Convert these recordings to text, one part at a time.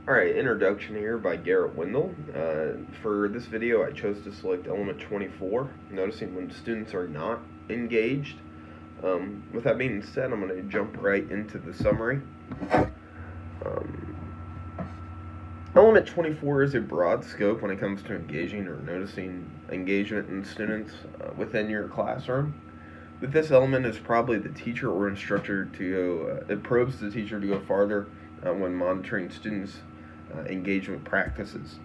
Alright, introduction here by Garrett Wendell. For this video, I chose to select element 24, noticing when students are not engaged. With that being said, I'm going to jump right into the summary. Um, element 24 is a broad scope when it comes to engaging or noticing engagement in students within your classroom. With this element is probably the teacher or instructor to go, it probes the teacher to go farther when monitoring students' engagement practices.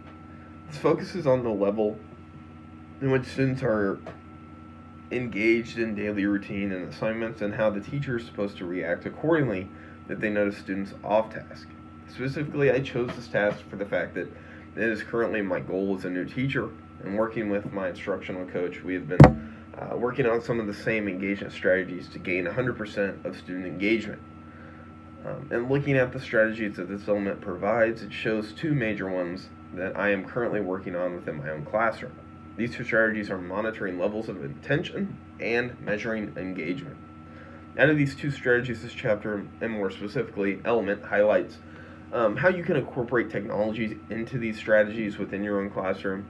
This focuses on the level in which students are engaged in daily routine and assignments and how the teacher is supposed to react accordingly if they notice students off task. Specifically, I chose this task for the fact that it is currently my goal as a new teacher, and working with my instructional coach, we have been working on some of the same engagement strategies to gain 100% of student engagement. And looking at the strategies that this element provides, it shows two major ones that I am currently working on within my own classroom. These two strategies are monitoring levels of attention and measuring engagement. Out of these two strategies, this chapter, and more specifically, element, highlights how you can incorporate technologies into these strategies within your own classroom.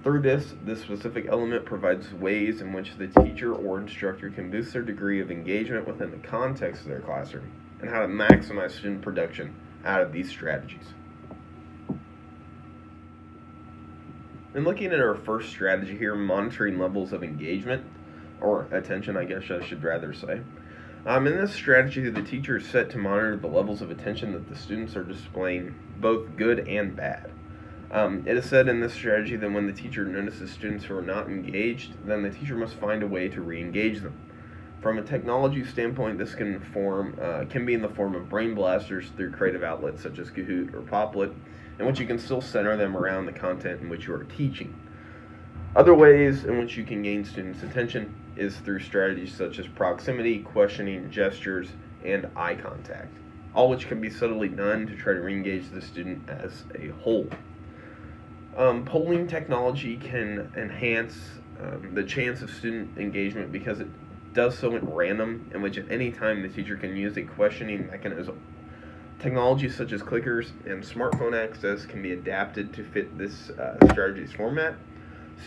Through this specific element provides ways in which the teacher or instructor can boost their degree of engagement within the context of their classroom, and how to maximize student production out of these strategies. And looking at our first strategy here, monitoring levels of engagement, or attention, I guess I should rather say. In this strategy, the teacher is set to monitor the levels of attention that the students are displaying, both good and bad. It is said in this strategy that when the teacher notices students who are not engaged, then the teacher must find a way to re-engage them. From a technology standpoint, this can be in the form of brain blasters through creative outlets such as Kahoot or Poplet, in which you can still center them around the content in which you are teaching. Other ways in which you can gain students' attention is through strategies such as proximity, questioning, gestures, and eye contact, all which can be subtly done to try to re-engage the student as a whole. Polling technology can enhance the chance of student engagement because it does so at random, in which at any time the teacher can use a questioning mechanism. Technologies such as clickers and smartphone access can be adapted to fit this strategy's format.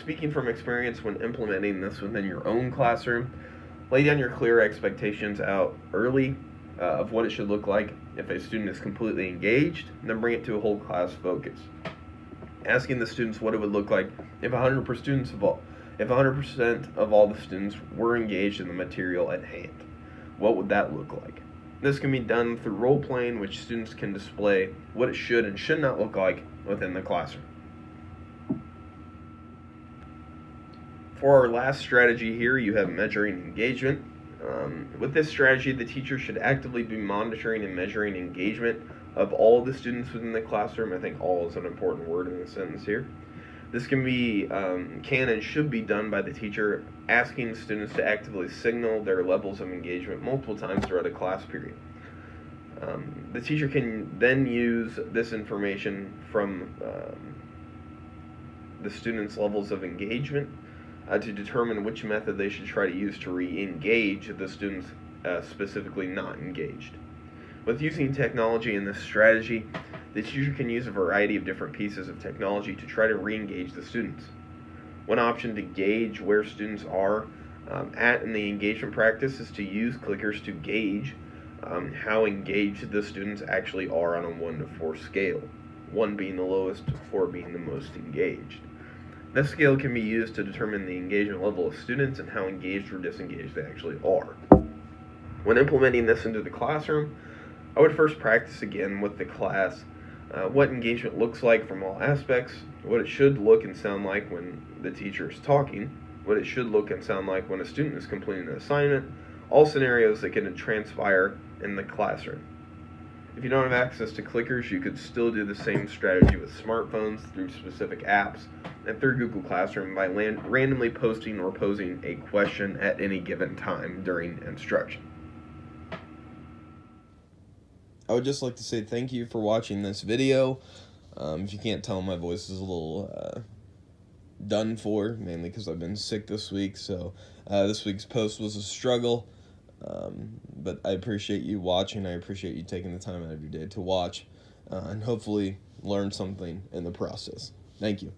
Speaking from experience when implementing this within your own classroom, lay down your clear expectations out early of what it should look like if a student is completely engaged, and then bring it to a whole class focus. Asking the students what it would look like if 100% of all the students were engaged in the material at hand. What would that look like? This can be done through role-playing, which students can display what it should and should not look like within the classroom. For our last strategy here, you have measuring engagement. With this strategy, the teacher should actively be monitoring and measuring engagement of all the students within the classroom. I think all is an important word in this sentence here. This can and should be done by the teacher asking students to actively signal their levels of engagement multiple times throughout a class period. The teacher can then use this information from the students' levels of engagement to determine which method they should try to use to re-engage the students specifically not engaged. With using technology in this strategy, the teacher can use a variety of different pieces of technology to try to re-engage the students. One option to gauge where students are at in the engagement practice is to use clickers to gauge how engaged the students actually are on a 1 to 4 scale, 1 being the lowest, 4 being the most engaged. This scale can be used to determine the engagement level of students and how engaged or disengaged they actually are. When implementing this into the classroom, I would first practice again with the class what engagement looks like from all aspects, what it should look and sound like when the teacher is talking, what it should look and sound like when a student is completing an assignment, all scenarios that can transpire in the classroom. If you don't have access to clickers, you could still do the same strategy with smartphones through specific apps and through Google Classroom by randomly posting or posing a question at any given time during instruction. I would just like to say thank you for watching this video. If you can't tell, my voice is a little done for, mainly because I've been sick this week, so this week's post was a struggle. But I appreciate you watching. I appreciate you taking the time out of your day to watch, and hopefully learn something in the process. Thank you.